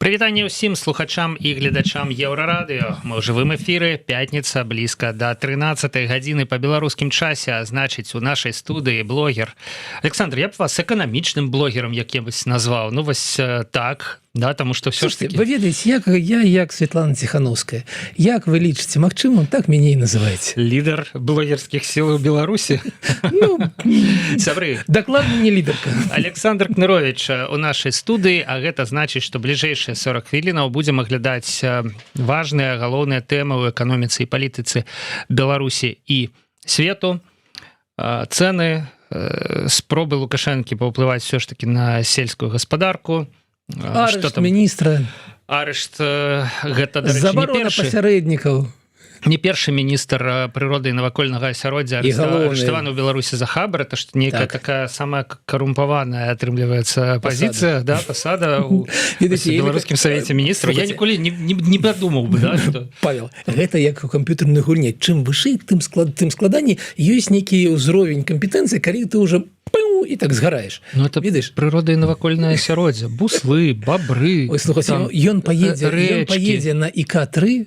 Прывітанне ўсім слухачам і гледачам Еўрарадыё. Мы ў жывым эфіры, пятніца, блізка да 13-й гадзіны па беларускім часе, а значыць, у нашай студыі блогер. Александр, я б вас эканамічным блогерам якім-нибудь назваў. Ну, вось так, да, таму што ўсё ж такі... Вы ведаеце, як Светлана Ціхановская. Як вы лічыце магчымым, так мяне і называеце. Лідар блогерскіх сіл у Беларусі? Ну, сябры. Дакладна не лідарка. Александр Кнырович у нашай студыі, а гэта значыць, што бліжэйшыя 40 хвілінаў будзем аглядаць важныя, галоўныя тэмы ў эканоміцы і палітыцы Беларусі і свету. Цэны, спробы Лукашэнкі паўплываць все ж таки на сельскую гаспадарку. Арышт міністра. Арышт, гэта, дарэчы, забарона пасярэднікаў. Не першы міністр прыроды і навакольнага асяроддзя арыштаваны ў Беларусі за хабар, это што нейкая такая самая карумпаваная атрымліваецца пазіцыя, да, пасада ў беларускім савеце міністраў. Я ніколі не падумаў бы, да, што... Павел, гэта як у камп'ютарнай гульні. Чым вышэй, тым складаней. Ёсць нейкі ўзровень кампетэнцыі, калі ты ўжо і так згараеш. Ну, это прырода і навакольнае асяроддзе. Буслы, бабры. Ой, слухайце, ён паедзе на ІК-3,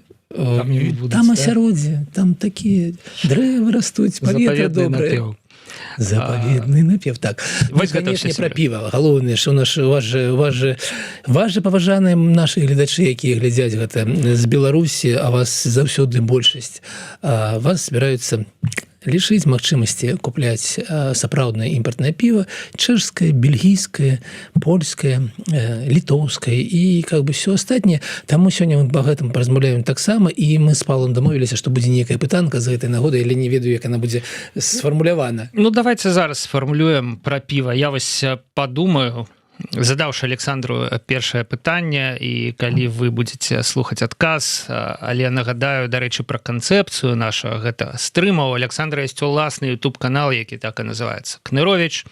там асяроддзе, там такія дрэвы растуць, паветра добрае. Запаведны напев, так. Вось, конечно, пра піва. Галоўнае, што вас же паважаныя нашы гледачы, якія глядзяць гэта з Беларусі, а вас заўсёды большасць. Вас збіраюцца лишить магчымасці купляць сапраўднае імпартнае піва, чэшскае, бельгійскае, польскае, літоўскае і как бы все астатняе. Таму сёння мы па гэтым паразмаўляем таксама, і мы з Павлом дамовіліся, што будзе нейкая пытанка з гэтай нагоды, але не ведаю, як яна будзе сфармулявана. Ну, давайте зараз сфармулюем пра піва. Я вось падумаю, задаўшы Александру першае пытанне, і калі вы будзеце слухаць адказ, але нагадаю, дарэчы, пра канцэпцыю наша, гэта стрымаў. Александра ёсць уласны YouTube-канал, які так і называецца Кнырович.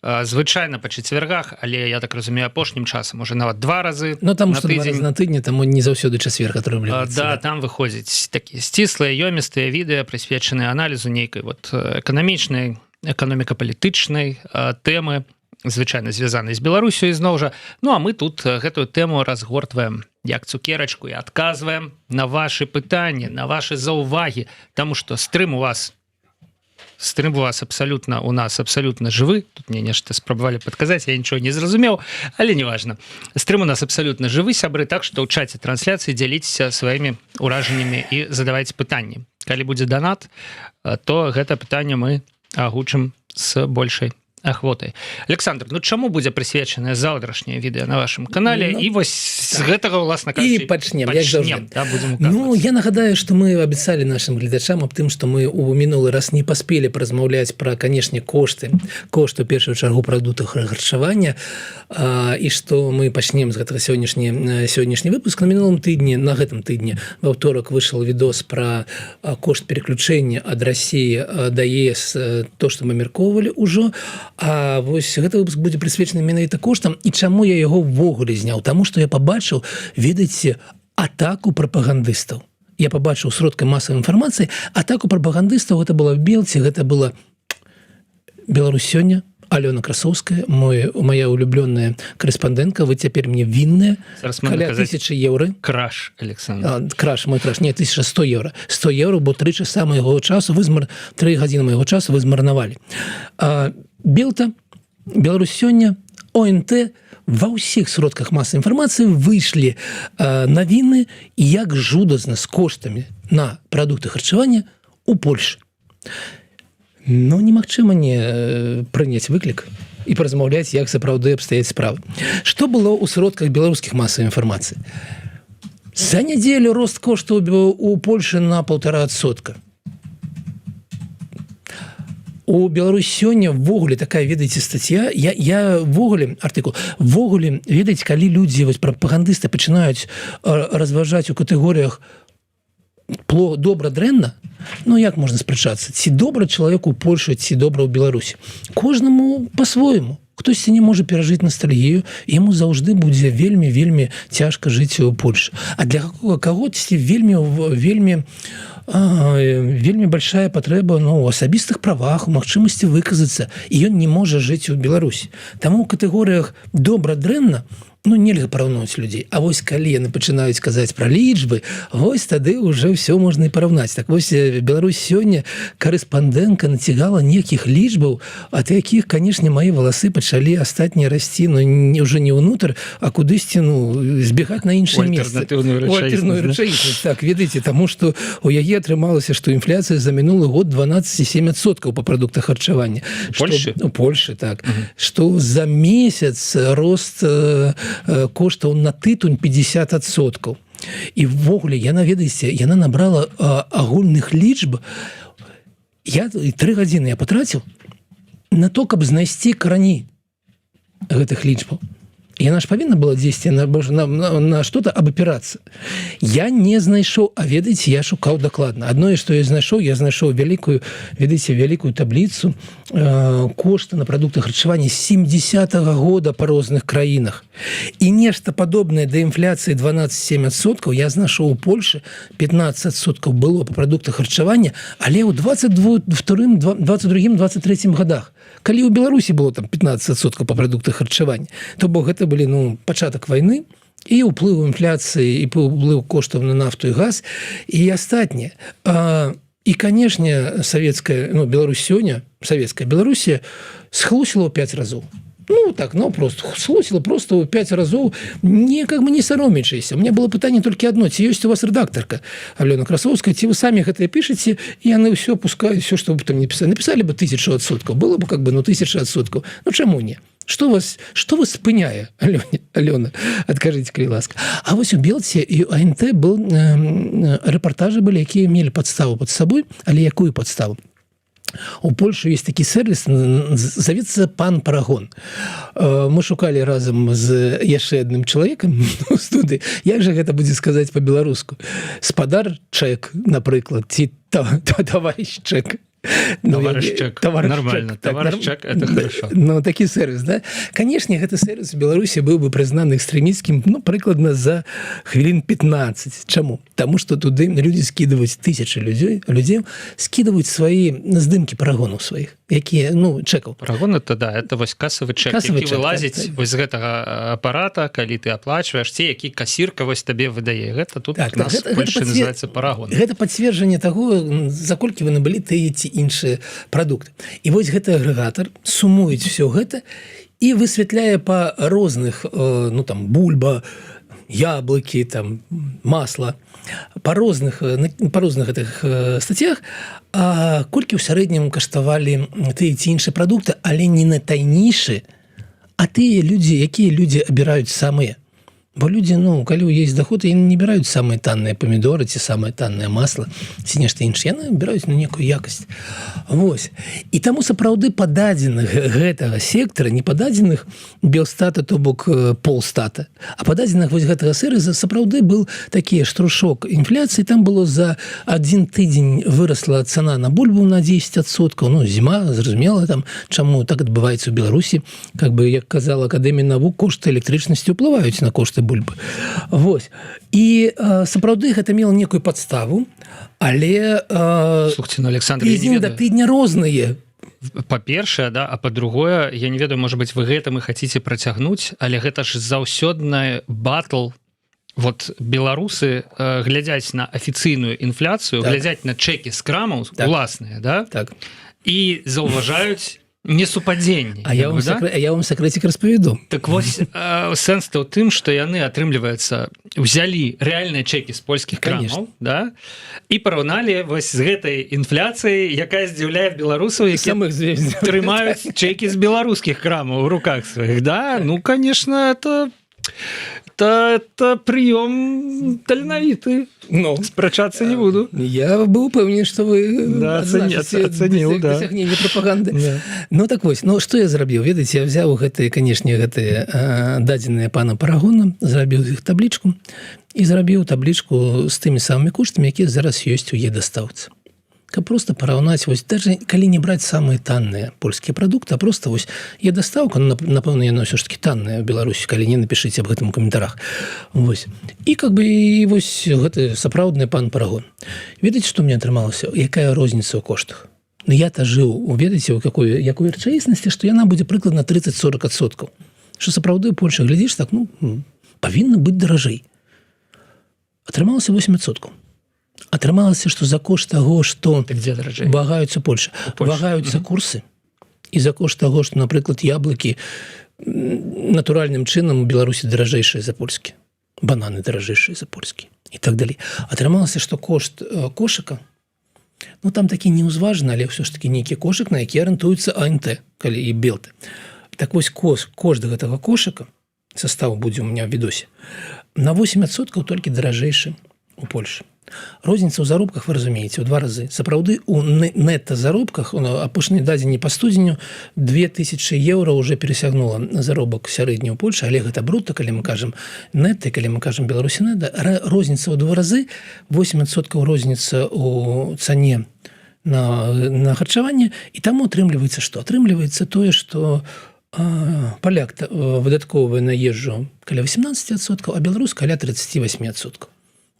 Звычайна па чацвяргах, але я так разумею, апошнім часам уже нават 2 разы на тыдзень. На тыдні, таму не заўсёды чацверг атрымліваецца. Да, там выходзяць такія сціслыя, ёмістыя відэа, прысвечаныя аналізу нейкай вот эканамічнай, эканоміка-палітычнай тэмы, звычайна звязанай з Беларусю ізноў жа. Ну, а мы тут гэтую тэму разгортваем як цукерачку і адказваем на вашы пытанні, на вашы заўвагі, таму што стрым у вас абсолютно, у нас абсолютно жывы. Тут мне нешта спрабавалі падказаць, я нічого не зразумеў, але неважна. Стрым у нас абсолютно жывы, сябры, так што ў чаце трансляцыі дзяліцеся сваімі ўражаннямі і задавайце пытанні. Калі будзе донат, то гэта пытанне мы агучым з большай ахвотай. Александр, ну чаму будзе прысвечанае заўтрашняе відэа на вашым канале? І вось з гэтага, уласна кажучы, і пачнем, як заўжды. Да, ну, я нагадаю, што мы абяцалі нашым гледачам аб тым, што мы ў мінулы раз не паспелі паразмаўляць пра, канешне, кошты у першую чаргу прадуктаў харчавання, і што мы пачнем з гэтага сённяшні выпуск. На мінулым тыдні, на гэтым тыдні, ва ўторак выйшаў відос пра кошт пераключэння ад Расіі да ЕС, то, што мы меркоўвалі ўжо. А вось гэты выпуск будзе прысвечаны менавіта коштам, і чаму я яго ўвогуле зняў? Таму што я пабачыў, ведаеце, атаку прапагандыстаў. Я пабачыў сродкай масавай інфармацыі, атаку прапагандыстаў. Гэта была Белці, гэта была Беларусь сёння, Алёна Красоўская, моя улюблёная корэспандэнтка. Вы цяпер мне вінныя каля 1000 еўра. Краш, Александр. Краш, мой краш. Не, 1100 еўра. 100 еўра, бо 3 часа майго часу, 3 гадзіны майго часу вы змарнавалі. Белта, Беларусь сёння, ОНТ, ва ўсіх сродках масавай інфармацыі выйшлі навіны, як жудасна з коштамі на прадукты харчавання у Польшы. Ну, немагчыма не прыняць выклік і паразмаўляць, як сапраўды абстаяць справы. Што было ў сродках беларускіх масавай інфармацыі? За нядзелю рост коштаў у Польшы на 1,5%. У Беларусь сёння ввогуле такая, ведаеце, статья, я ввогуле, артыкул, ввогуле, ведаеце, калі людзі, вось прапагандысты пачынаюць разважаць у катэгорыях добра, дрэнна, ну як можна спрачацца? Ці добра чалавеку ў Польшы, ці добра ў Беларусі? Кожнаму па-свойму. Хтосьці не можа перажыць ностальгію, яму заўжды будзе вельмі цяжка жыць у Польшы. А для кагосьці вельмі большая патрэба у асабістых правах, у магчымасці выказацца, і ён не можа жыць у Беларусі. Таму ў катэгорыях добра-дрэнна ну, нельга параўноўваць людзей. А вось калі яны пачынаюць казаць пра лічбы, вось тады ўжо ўсё можна і параўнаць. Так вось Беларусь сёння корэспандэнтка нацягала некіх лічбаў, ад якіх, канешне, мае валасы пачалі астатнія расці, ну, ўжо не ўнутр, а кудысьці, ну, збегаць на іншае месца. Альтэрнатыўную рэчаіснасць. Так, ведаеце, таму што у яе атрымалася, што інфляцыя за мінулы год 12,7% па прадуктах харчавання. У Польшы, так. Што за месяц рост коштаў на тытунь 50%. І ввогуле яна, ведаеце, яна набрала агульных лічб. 3 гадзіны я патраціў на то, каб знайсці карані гэтых лічбаў. Яна ж павінна была дзесьці на что-то абапірацца. Я не знайшоў, а ведаеце, я шукаў дакладна. Адное, што я знайшоў вялікую, ведаеце, вялікую табліцу кошты на прадукты харчавання 70-го года па розных краінах. І нешта падобнае да інфляцыі 12,7% я знайшоў у Польшы, 15% было па прадуктах харчавання, але ў 22-23 годах. Калі ў Беларусі было там 15% па прадуктах харчавання, то бок гэта былі, ну, пачатак вайны і ўплыў інфляцыі, і ўплыў коштаў на нафту і газ, і астатняе. І, канешне, савецкая, ну, Беларусь сёння, савецкая Беларусія схлусіла ў 5 разоў. Ну, так, ну, просто схлусіла просто ў 5 разоў, не, как бы не саромячайся. У меня было пытанне толькі адно, ці ёсць у вас рэдактарка Алёна Красовская, ці вы самі гэтае пішаце, і яны ўсё пускаюць, ўсё, што вы там не пісалі. Напісалі бы 1000%, было бы, как бы, ну, 1000%. Ну, чаму не? Што вас спыняе, Алёна? Адкажыце, калі ласка. А вось у Белце і у АНТ рэпартажы былі, якія мелі падставу пад сабой, але якую падставу? У Польшы ёсць такі сервіс, завецца «Пан Парагон». Мы шукалі разам з яшчэ адным чалавекам у студыі, як жа гэта будзе сказаць па-беларуску. Спадар Чэк, напрыклад, ці таварыш Чэк. Товарищ Чек. Нормально. Товарищ Чек – это хорошо. Ну, такі сервис, да? Конечно, гэты сервис в Беларусі быў бы прызнаны экстрэмісцкім, ну, прыкладна за хвілін 15. Чаму? Таму што туды людзі скідваюць, тысячы людзей скідваюць свае здымкі парагонаў сваіх, якія, ну, чэкаў. Парагон – это, да, это вось касавы чэк, які вылазіць вось з гэтага апарата, калі ты аплачваеш, ці які касірка вось табе выдае. Гэта тут у нас в Польшы называецца парагон. Гэта пацверджанне таго, за колькі вы набылі тыя ці іншыя прадукты. І вось гэты агрэгатар сумуюць все гэта і высвятляе па розных, ну, там, бульба, яблыкі, там, масла, па розных гэтых статьях, колькі ў сярэднім каштавалі тыя ці іншыя прадукты, але не найтайнейшы, а тыя людзі, якія людзі абіраюць самыя. Бо людзі, ну, калі ў ёсць даход, яны не абіраюць самыя танныя памідоры ці самае таннае масла ці нешта іншае, яны абіраюць на некую якасць. Вось. І таму сапраўды па дадзеных гэтага сектара, не па дадзеных Белстата, то бок Полстата, а па дадзеных вось гэтага сервіса сапраўды быў такі штрушок інфляцыі, там было за 1 тыдзень вырасла цана на бульбу на 10%, ну, зіма, зразумела, там, чаму так адбываецца ў Беларусі, как бы, як казала Акадэмія навук, кошты электрычнасці ўплываюць на кошты бульбы. Вось. І сапраўды гэта мела некую падставу, але слухайте, ну, Александр, тыдзень да тыдня розныя. Па-першае, да, а па-другое, я не ведаю, можа быць, вы гэтым і хаціце працягнуць, але гэта ж заўсёдны батл. Вот беларусы глядзяць на афіцыйную інфляцыю, так, глядзяць на чэкі з крамаў, так, уласныя, да? Так. І заўважаюць несупадзенні. А я вам сакрэцік распавяду. Так вось, сэнс-то ў тым, што яны, атрымліваецца, узялі рэальныя чэкі з польскіх крамаў, да, і параўналі вось з гэтай інфляцыяй, якая здзіўляе беларусаў, якія трымаюць чэкі з беларускіх крамаў у руках сваіх, да? Ну, конечно, это прием таленавіты. Ну, спрачацца не буду. Я быў упэўнен, што вы ацаніў дасягненне прапаганды. Ну, так вось, ну, што я зрабіў? Ведаеце, я взяў гэтыя, канешне, гэтыя дадзеныя пана Парагона, зрабіў іх таблічку і зрабіў таблічку з тымі самымі коштамі, якія зараз ёсць у е-дастаўцы. Каб просто параўнаць, вось, даже калі не браць самыя танныя польскія прадукты, а просто вось е-дастаўка, ну, напэўна, яна ўсё ж таки танная ў Беларусі, калі не, напішыце аб гэтым у каментарах. Вось. І как бы і вось гэты сапраўдны пан Парагон. Ведаеце, што мне атрымалася? Якая розніца ў коштах? Ну, я-то жыў, ведаеце, у якой рэчаіснасці, што яна будзе прыкладна 30-40%. што сапраўды Польша, глядзіш, так, ну, павінна быць даражэй. Атрымалася 8%. Атрымалася, што за кошт таго, што вагаюцца Польша, вагаюцца курсы, і за кошт таго, што, напрыклад, яблыкі натуральным чынам у Беларусі даражэйшыя за польскі, бананы даражэйшыя за польскі і так далей. Атрымалася, што кошт кошыка, ну, там такі неўзважны, але ўсё ж такі нейкі кошык, на які арыентуецца АНТ, калі і Белты. Так вось кошт гэтага кошыка, состав будзе у меня в відосе, на 8% толькі даражэйшы у Польшы. Розніца ў заробках, вы разумееце, ў 2 разы. Сапраўды, у нетта-заробках, апошнія дадзені па студзеню, 2000 еўра уже перасягнула заробак сярэдні ў Польшы, але гэта брутта, калі мы кажам нетта, калі мы кажам Беларусі нетта, розніца ў 2 разы, 8% розніца ў цане на харчаванне, і таму атрымліваецца што? Атрымліваецца тое, што паляк выдаткоўвае на ежу каля 18%, а беларус каля 38%.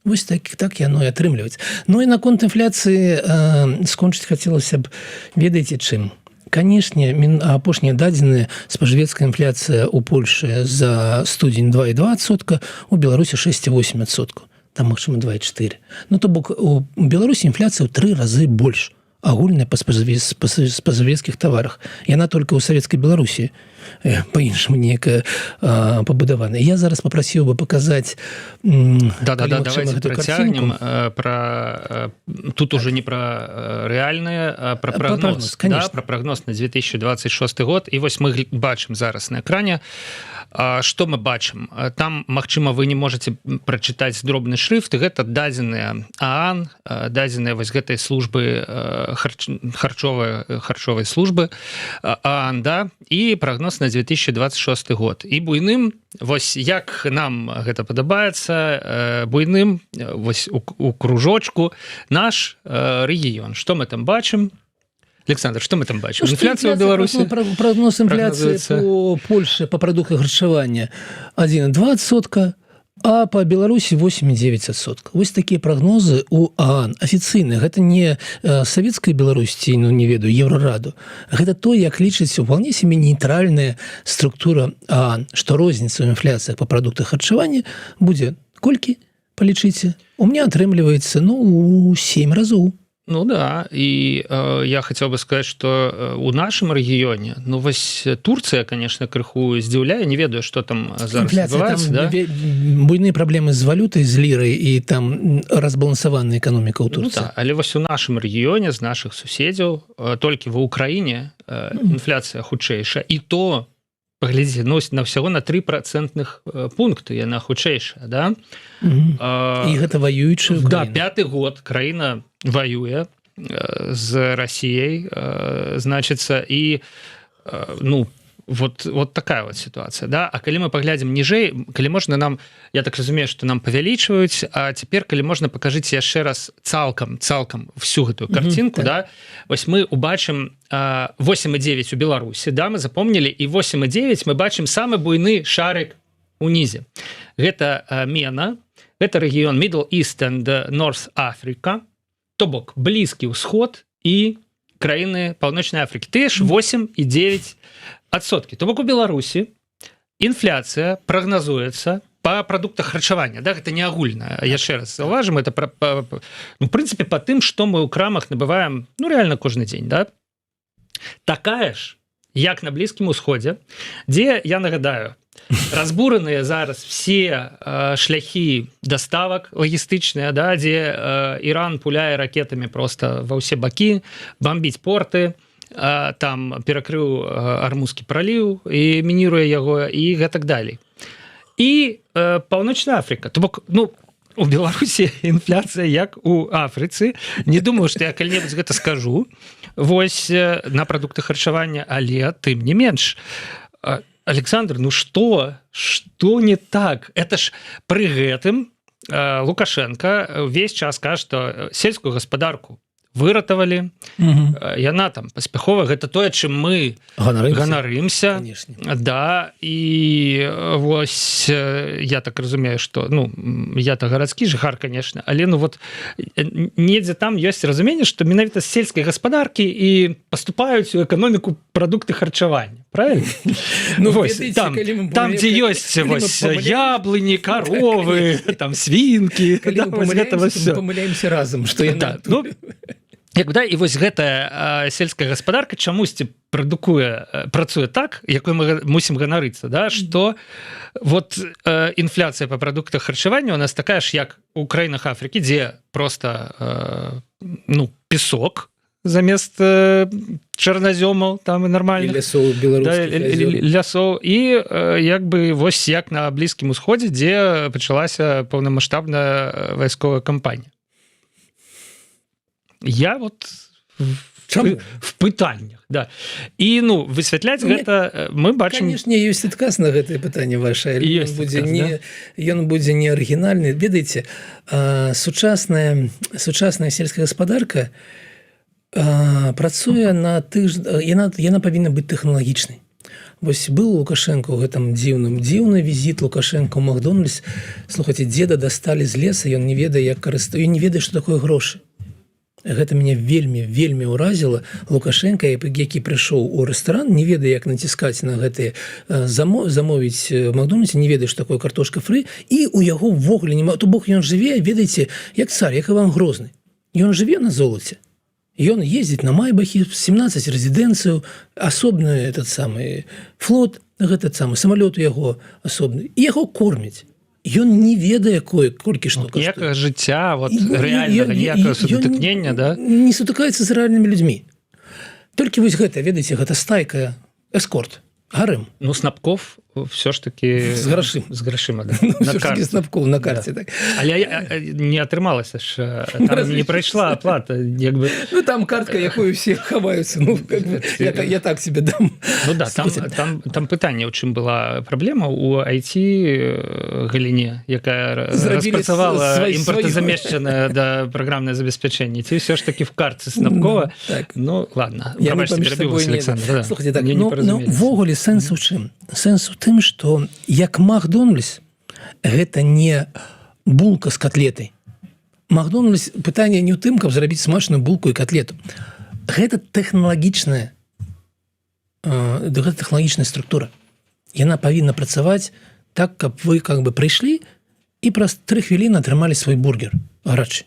Вось так яно і атрымліваць. Ну і наконт інфляцыі скончыць хацелася б, ведаеце чым? Канешне, апошнія дадзеныя, спажывецкая інфляцыя ў Польшы за студзень 2,2%, у Беларусі 6,8%, там магчыма 2,4%. Ну то бок у Беларусі інфляцыя ў 3 разы больш агульная па спажывецкіх таварах. Яна толькі ў савецкай Беларусі по-іншаму некая пабудавана. Я зараз попрасіў бы паказаць давайте працягнем тут уже не про рэальнае, а про прогноз, про прогноз на 2026 год. І вось мы бачым зараз на экране, што мы бачым. Там, магчыма, вы не можете прачытаць дробны шрифт, гэта дадзеныя ААН, дадзеныя вось гэтай службы харчовай службы ААН, да, і прогноз на 2026 год. І буйным, вось як нам гэта падабаецца, буйным вось у кружочку наш рэгіён. Што мы там бачым? Александр, что мы там бачим? Инфляция в Беларуси? Прогноз инфляции по Польше по продуктам харчевания 1,2%, а по Беларуси 8,9%. Вот такие прогнозы у ААН. Официальные. Это не советская Беларусь, ну не веду, Еврораду. Это то, как лічыцца вполне себе нейтральная структура ААН, что розница в инфляциях по продуктам харчевания будет, кольки, полічыце, у меня атрымліваецца, ну, 7 разоў. Ну да, и я хотел бы сказать, что у нашем регионе, ну вось Турция, конечно, крыху здзіўляе, не ведаю, что там зараз адбываецца, да? Буйныя праблемы з валютай, з лірай, і там разбалансаваная эканоміка ў Турцыі. Ну да, але вось у нашем регионе, з наших суседзяў, толькі ва Украіне інфляцыя хутчэйшая, і то, паглядзіце, на всего на 3% пункты яна хутчэйшая, да? І гэта ваюючая Украіна. Да, 5-й год краіна воюе з Россией, значится, и, ну, вот такая вот ситуация, да, а калі мы поглядим ніжэй, калі можна нам, я так разумею, что нам павялічваюць, а теперь, калі можна, покажите яшчэ раз цалкам всю гэтую картинку, да, вось мы убачым 8,9 у Беларусі, да, мы запомнили, и 8,9 мы бачым самы буйны шарик унізе. Гэта Мена, гэта рэгіён Middle East and North Africa, то бок Блізкі ўсход і краіны Паўночнай Афрыкі. Ты ж 8,9%. То бок у Беларусі інфляцыя прагназуецца по продуктах харчавання, да, гэта не агульная. Яшчэ раз заўважым, это ну, в прынцыпе по тым, што мы ў крамах набываем, ну реально кожны дзень, да. Такая ж, як на Блізкім усходзе, дзе, я нагадаю, разбураныя зараз все шляхі доставак лагістычныя, да, дзе Іран пуляе ракетамі просто ва ўсе бакі, бомбіць порты, там перакрыў Армузскі праліў і мініруе яго і гэтак далей. І Паўночная Афрыка. То бок, ну, у Беларусі інфляцыя як у Афрыцы. Не думаю, што я калі-небудзь гэта скажу. Вось на прадукты харчавання, але тым не менш. Александр, ну что не так? Это ж при гэтым Лукашенко весь час кажа, што сельскую гаспадарку выратавалі. Яна там паспяхова, гэта тое, чым мы ганарымся. Да, і вось я так разумею, што я-то гарадскі жыхар, конечно, але вот недзе там ёсць разуменне, што менавіта з сельскай гаспадаркі і паступаюць у эканоміку прадукты харчавання, правильно? Там дзе ёсць яблыні, каровы, там свінкі, памыляемся разам, што яна і вось гэтая сельская гаспадарка чамусьці працуе так, якой мы мусім ганарыцца, да, што вот інфляцыя па прадуктах харчавання у нас такая ж, як у краінах Афрыкі, дзе просто песок замест чарназёмаў, там і нармальных лясоў, і як бы вось як на Блізкім Усходзе, дзе пачалася паўнамаштабная вайсковая кампанія. Я вот в пытаннях, да. І высвятляць гэта мы бачым... Конечно, ёсць адказ на гэтае пытанне ваше, ён будзе не арыгінальны. Ведаеце, сучасная сельская гаспадарка працуе на тых, яна павінна быць тэхналагічнай. Вось был Лукашенко ў гэтым дзіўны візіт Лукашенко ў Макдональдс. Слухайце, дзеда дасталі з леса, ён не ведае, як карыстацца, ён не ведае, што такое грошы. Гэта мяне вельмі ўразіла. Лукашенко, які прыйшоў у рэстаран, не ведае, як націскаць на гэтыя замовіць Макдональдсе, не ведае, што такое картошка фры, і у яго ўвогуле няма. То бок ён жыве, ведаеце, як цар, як Іван Грозны. Ён жыве на золоце. Ён ездзіць на Майбахе, 17 рэзідэнцыяў, асобны этот самы флот, этот самы самалёт у яго асобны, і яго кормяць. Ён не ведае колькі што каштуе. Ніякага жыцця, рэальнага, ніякага сутыкнення, да? Не сутыкаецца з рэальнымі людзьмі. Толькі вось гэта, ведаеце, гэта стайка, эскорт, гарэм. Снапков все ж таки з грашыма, да. На карце. Снапков на карце, так. Але не атрымалася ж, там не прайшла аплата, як бы. Там картка, якую все хаваюцца, я так себе дам. Да, там пытанне, у чым была праблема у IT-галіне, якая распрацавала імпартазамешчанае праграмнае забеспячэнне. Ці все ж таки в картцы Снапкова. Ладно, пробачце, перабіў вас, Александр. Слухайте, так, ввогуле сэнс у чым? Сэнс у тым, што як Макдональдс, гэта не булка з котлетай. Макдональдс, пытанне не ў тым, каб зрабіць смачную булку і котлету. Гэта тэхналагічная структура. Яна павінна працаваць так, каб вы как бы прыйшлі і праз 3 хвіліны атрымалі свой бургер гарачы.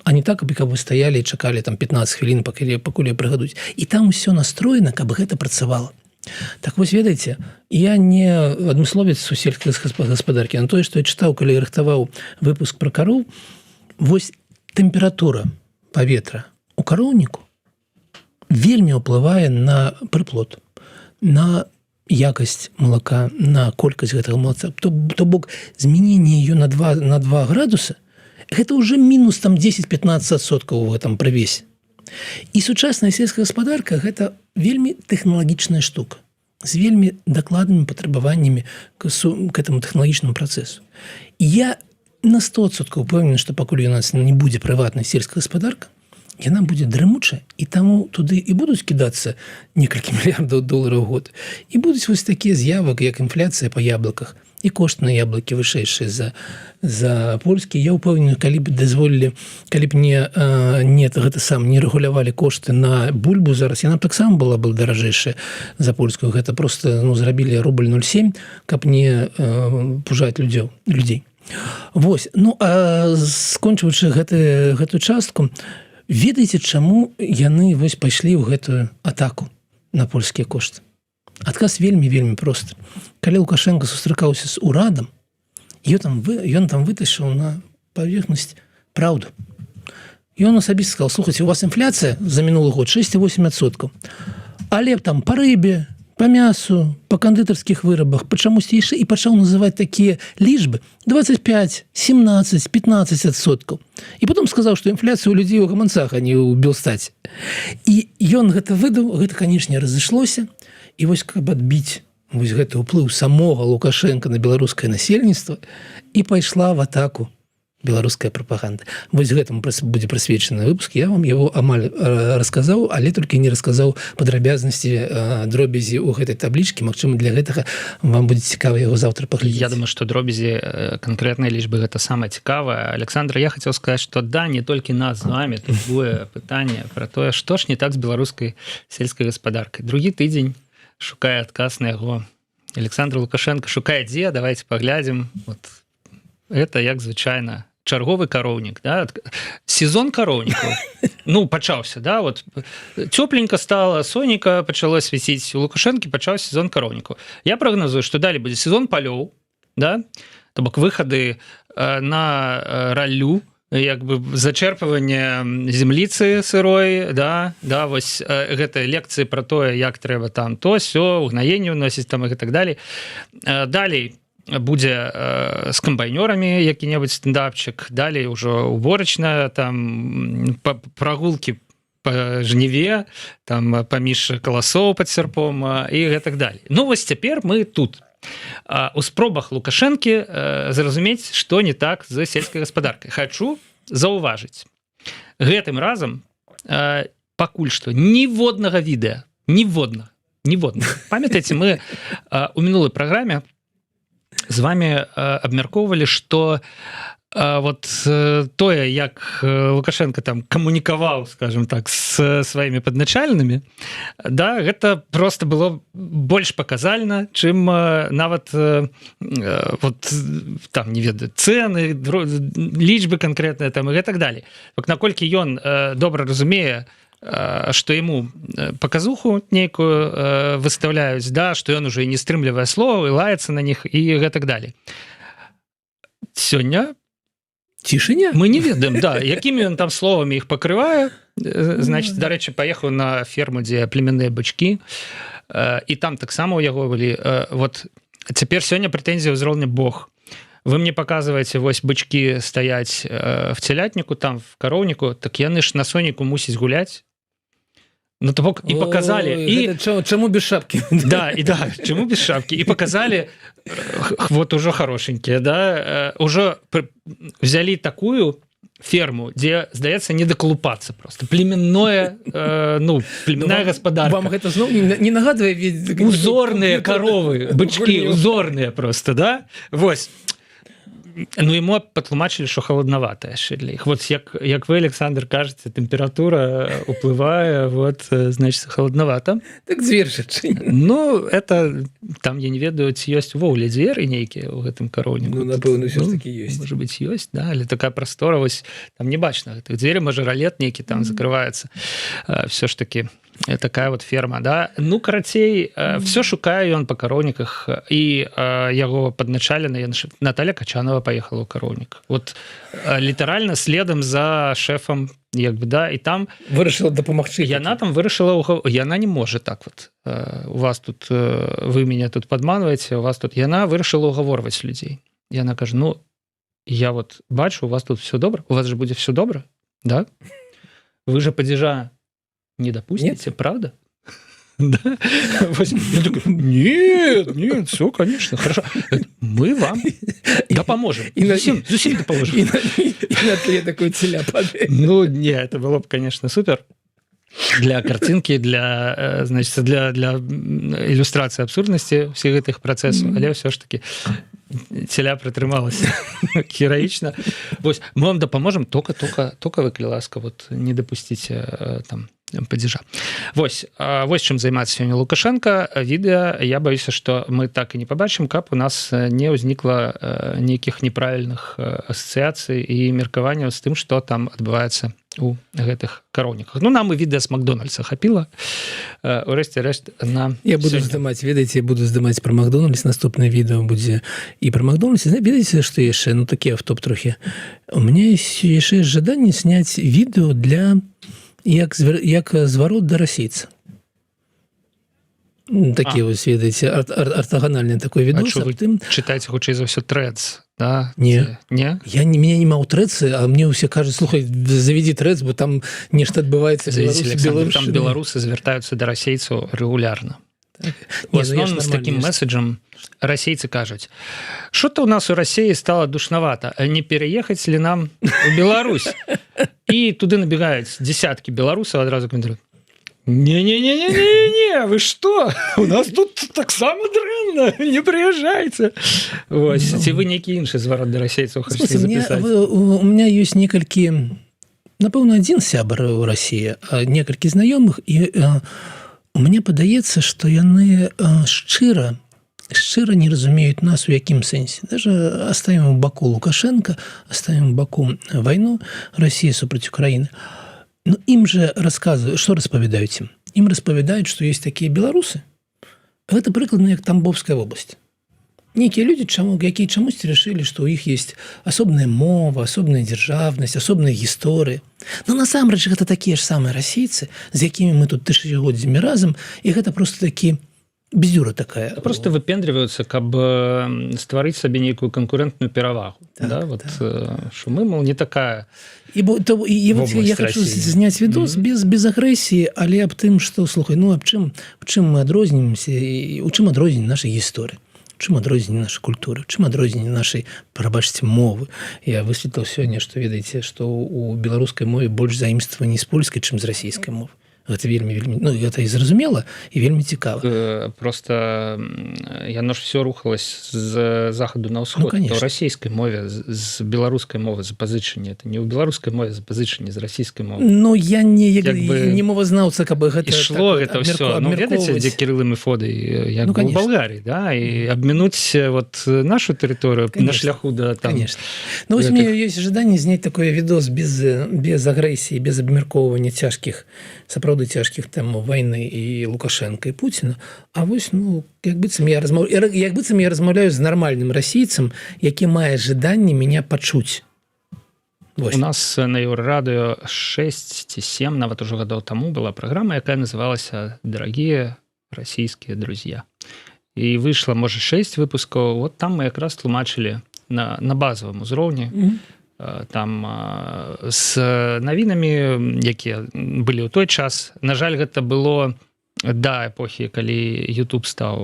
А не так, каб вы стаялі і чакалі там 15 хвілін, пакуль прыгадуць. І там усё настроена, каб гэта працавала. Так вось, ведаеце, я не адмысловец у сельскай гаспадаркі, на тое, што я чытаў, калі рыхтаваў выпуск пра кароў, вось тэмпература паветра у кароўніку вельмі ўплывае на прыплод, на якасць малака, на колькасць гэтага малака. То бок, змяненне ее на 2 градуса, гэта ўжо мінус там 10-15% у гэтым прывесе. І сучасная сельская гаспадарка – гэта вельмі тэхналагічная штука з вельмі дакладнымі патрабаваннямі к этому тэхналагічнаму працэсу. І я на 100% упэўнены, што пакуль у нас не будзе прыватная сельская гаспадарка, яна будзе дрымучая, і таму туды і будуць кідацца некалькі мільярдаў долараў у год. І будуць вось такія з'явы, як інфляцыя па яблыках, і кошт на яблыкі вышэйшыя за польскі. Я ўпэўнены, калі б дазволілі, калі б не рэгулявалі кошты на бульбу зараз, яна таксама была бы даражэйшая за польскую. Гэта просто зрабілі рубль 0,7, каб не пужаць людзей. Вось, скончваючы гэтую частку, ведаеце, чаму яны вось пайшлі ў гэтую атаку на польскія кошты? Адказ вельмі просты. Калі Лукашенко сустракаўся з урадам, ён там вытащыў на паверхнасць праўду. Ён асабіста сказал: слухайте, у вас інфляцыя за мінулы год 6,8%, але там па рыбе, па мясу, па кандытарскіх вырабах, па чамусьці яшчэ, і пачаў называць такія лічбы 25, 17, 15%. І потом сказаў, што інфляцыя ў людзей у гаманцах, а не ў Белстаце. І ён гэта выдаў, гэта, канешне, разышлося. І вось каб адбіць вось гэты ўплыў самога Лукашенка на беларускае насельніцтва, і пайшла в атаку беларуская прапаганда. Вось гэтаму будзе прысвечаны выпуск. Я вам его амаль расказаў, але толькі не расказаў падрабязнасці дробязі ў гэтай таблічкі. Магчыма, для гэтага вам будзе цікава яго заўтра паглядзець. Я думаю, што дробязі канкрэтнай лічбы гэта самае цікавае. Александр, я хацеў сказаць, што да, не толькі нас з вами турбуе пытанне пра тое, што ж не так з беларускай сельскай гаспадаркай. Другі тыдзень шукае адказ на яго. Александр Лукашенко шукае дзе, давайте паглядзім. Вот. Это як звычайна чарговы кароўнік, да? Сезон кароўнікаў. Ну, пачаўся, да? Вот. Цёпленька стала, сонейка пачало свяціць, у Лукашэнкі пачаў сезон кароўнікаў. Я прагназую, што далі будзе сезон палёў, да? То бок выхады на раллю, як бы зачерпванне земліцы сырой, да, вось гэтыя лекцыі пра тое, як трэба там то, сё, угнаенне ўносіць там і так далей. Далей будзе з камбайнёрамі які-небудзь стендапчык, далей ужо уборачная, там прагулкі па жніве, там паміж каласоў пад сярпом і гэтак далей. Ну вось цяпер мы тут. У спробах Лукашэнкі зразумець, што не так з сельскай гаспадаркай. Хачу заўважыць. Гэтым разам пакуль што ніводнага відэа, ніводнага. Памятаеце, мы у мінулай праграме з вами абмяркоўвалі, што вот тое, як Лукашенко там камунікаваў, скажем так, з сваімі падначальнымі, да, гэта просто было больш паказальна, чым нават вот там, не ведаю, цэны, лічбы канкрэтныя там і гэтак далей. Наколькі ён добра разумее, што яму паказуху нейкую выставляюць, да, што ён уже не стрымлівае словы, лаецца на них і гэтак далей. Сёння цішыня? Мы не ведаем, да, якімі ён там словамі іх пакрывае. Значит, дарэчы, паехаў на ферму, дзе племянныя бычкі, і там таксама ў яго былі. Вот цяпер сёння прэтэнзія ўзроўня Бог. Вы мне показываеце, вось бычкі стаяць в целятніку, там в кароўніку, так яны ж на соніку мусіць гуляць. Ну, то бок, і показалі. Чаму без шапкі? Да, чаму без шапкі? І показалі, вот ужо хорошенькія, да, ужо взялі такую ферму, дзе, здаецца, не дакалупацца просто. Племянная гаспадарка. Вам гэта зноў не нагадвае? Узорныя каровы, бычкі, узорныя просто, да? Вось. Ну, ему патлумачылі, што халаднавата яшчэ для іх. Вот як вы, Александр, кажаце, тэмпература уплывае, вот, значит, халаднавата. Так дзверь жа чыне. Ну, это, там, я не ведаю, ці ёсць увогуле дзверы нейкія ў гэтым кароўніку. Ну, напэўна, ўсё-такі ёсць. Можа быць, ёсць, да, але такая прастора, вось, там не бачна гэтых дзверы, можа, ралет нейкі там закрываецца. Всё ж таки такая вот ферма, да. Ну, карацей, все шукае ён па кароўніках, і яго падначалена, Наталья Качанова поехала ў кароўнік. Вот літаральна следам за шэфам, як бы, да, і там вырашыла дапамагчы. Яна там вырашыла, яна не можа так вот. У вас тут, вы меня тут падманваеце, у вас тут, яна вырашыла угаворваць людзей. Яна кажа, ну, я вот бачу, у вас тут все добра, у вас же будзе все добра, да? Вы же падзяжа не допустите, нет? Правда? Да. Нет, все, конечно, хорошо. Мы вам допоможем. Зусім допоможем. И на тле такой теля падает. Ну, не, это было бы, конечно, супер. Для картинки, значит, для иллюстрации абсурдности всех этих процессов, але все ж таки теля прытрымалася гераічна. Вось, мы вам дапаможам, только вы, калі ласка, вот, не допустите там падзяжа. Вось чым займаецца сёння Лукашенко. Відэа, я баюся, што мы так і не пабачым, каб у нас не ўзнікла нейкіх неправільных асацыяцый і меркаванняў з тым, што там адбываецца у гэтых кароўніках. Ну, нам і відэа з Макдональдса хапіла. Урэшце рэшт на я буду здымаць, ведаеце, буду здымаць пра Макдональдс, наступнае відэо будзе і пра Макдональдс. Ведаеце, што яшчэ, ну, такі автоп трохі. У мяне яшчэ жаданне сняць відэо для як зварот да расейца. Такі вось, ведаеце, артаганальны такой відос. А чо вы чытаеце хутчэй за ўсё трэц? Да? Не. Не? Меня не маў трэцы, а мне ўсе кажуць, слухай, заведзі трэц, бо там нешта адбываецца. Там беларусы звяртаюцца да расейцаў рэгулярна. У основном с таким месседжем расейцы кажуць: что-то у нас у России стало душновато, а не переехать ли нам в Беларусь? И туды набегаюць десятки беларусаў, адразу каментуюць: не-не-не-не-не, вы что? У нас тут таксама дрэнна, не приезжайте. Вось, ці вы нейкі іншы зварот да расейцаў хочаце запісаць? У меня есть некалькі, напэўна, адзін сябар у России, некалькі знаёмых, і мне падаецца, што яны шчыра не разумеюць нас у якім сэнсе. Даже оставим в баку Лукашенко, оставим в баку войну России супраць Украины. Но им же рассказывают, что распавядаюць им? Им распавядаюць, что есть такие беларусы. Гэта прыкладна як Тамбовская область. Некие люди, якія чамусьці решили, что у іх есть асобная мова, асобная дзяржаўнасць, асобная гісторыя. Но насамрэч гэта такія ж самыя расейцы, з якімі мы тут тысячагоддзямі разам, і гэта просто такі бздюра такая. Просто выпендриваются, каб стварыць сабе нейкую канкурэнтную перавагу. Так, да? Вот, что мы, мол, не такая. І я хочу зняць відос без агрэсіі, але аб тым, што, слухай, ну аб чым мы адрознімся, у чым адрозненне нашай гісторыі, у чым адрозненне нашай культуры, у чым адрозненне нашай, прабачце, мовы. Я высветліў сёння, што ведаеце, што у беларускай мове больш заімстваванні з польскай, чым з расійскай мовы. Гэта вельмі, ну, гэта і зразумела, і вельмі цікава. Просто яно ж все рухалось з захаду на ўсход. Ну, у расійскай мове, з беларускай мовы запазычанне. Это не ў беларускай мове запазычанне з расійскай мовы. Ну, я не мовазнаўца, каб гэта ішло так, гэта ўсё. Ну, ведаеце, дзе Кірыл і Мефодый, як у Балгарии, да, і абмінуць вот нашу тэрыторыю на шляху да там. Конечно. Ну, вось мне ёсць жаданне зняць такой відос без агрэсіі, без абмяркоўвання цяжкіх, сапраўды цяжкіх тэм войны і Лукашенко і Путіна. А вось, ну, як быццам я размаўляю з нармальным расійцам, які мае жаданне мяне пачуць. У нас на Еўрарадыё 6 ці 7 нават ужо гадоў таму была праграма, якая называлася «Дорогие российские друзья». І выйшла, можа, 6 выпускаў. Вот там мы якраз тлумачылі на базавым узроўні, там з навінамі, якія былі ў той час. На жаль, гэта было да эпохі, калі YouTube стаў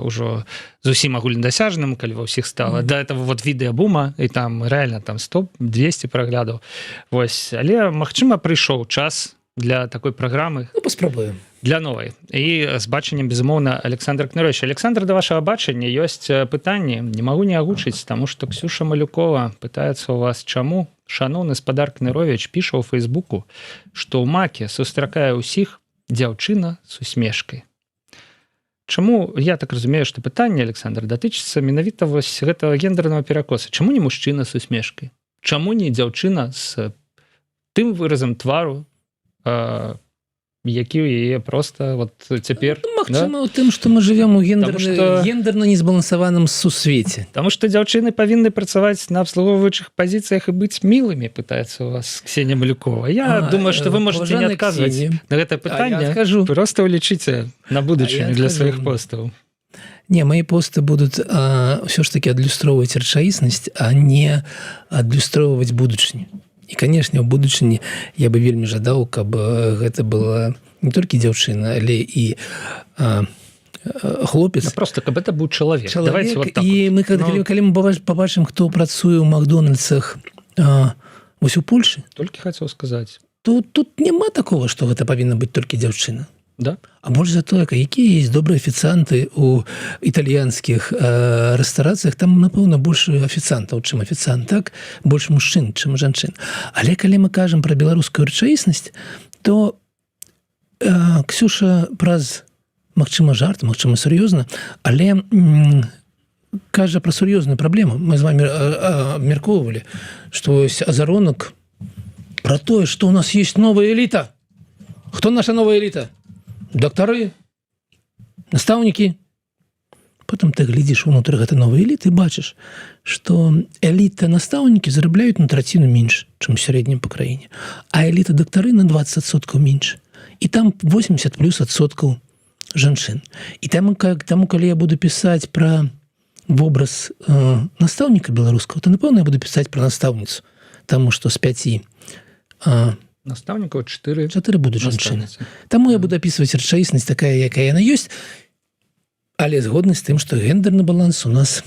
ужо зусім агульнадасяжным, калі ва ўсіх стала. Да этого вот відэабума, і там рэальна там 100-200 праглядаў. Вось, але, магчыма, прыйшоў час для такой праграмы. Ну, паспрабуем. Для новай. І з бачаннем, безумоўна, Александр Кнырович. Александр, да вашего бачання ёсць пытанне. Не магу не агучыць, таму што Ксюша Малюкова пытаецца у вас, чаму шаноўны спадар Кнырович піша ў Фейсбуку, што ў маке сустракае ўсіх дзяўчына з усмешкай. Чаму, я так разумею, што пытанне, Александр, датычыцца менавіта вось гэтага гендернага перакоса. Чаму не мужчына з усмешкай? Чаму не дзяўчына з тым выразам твару, які ў яе просто вот цяпер. Магчыма, у тым, што мы живем у гендерна незбалансаваным сусвеце. Таму што дзяўчыны павінны працаваць на абслугоўваючых пазіцыях і быць мілымі, пытаецца у вас Ксенія Малюкова. Я думаю, што вы можете не адказваць на гэта пытанне. Просто улічыце на будучыню для сваіх постаў. Не, мои посты будут все ж таки адлюстроўваць рэчаіснасць, а не адлюстроўваць будучыню. І, канешне, у будучыні я бы вельмі жадаў, каб гэта была не толькі дзяўчына, але і хлопец. Просто каб это быў чалавек. Давайте вот так. І мы, калі мы пабачым, хто працуе ў Макдональдсах вось у Польшы, толькі хацеў сказаць, то тут няма такого, што гэта павінна быць толькі дзяўчына. Да? А больш за тое, якія есть добрыя афіцыанты ў італьянскіх рэстарацыях, там, напэўна, больш афіцыантаў, чым афіцыант, так? Больш мужчын, чым жанчын. Але калі мы кажам пра беларускую рэчаіснасць, то Ксюша праз, магчыма, жарт, магчыма, сур'ёзна, але кажа пра сур'ёзную праблему. Мы з вами абмяркоўвалі, што азаронак пра тое, што ў нас есть новая эліта. Хто наша новая эліта? Доктары, настаўнікі. Потым ты глядзіш унутры гэтай новай эліты і бачыш, што эліта настаўнікі зарабляюць на траціну менш, чым у сярэднім па краіне, а эліта дактары на 20% менш. І там 80 плюс адсоткаў жанчын. І таму, калі я буду пісаць пра вобраз настаўніка беларускага, то, напэўна, я буду пісаць пра настаўніцу, таму што з 5 настаўнікаў 4 будуць жанчыны. Таму я буду апісваць рэчаіснасць такая, якая яна ёсць. Але згодны з тым, што гендерны баланс у нас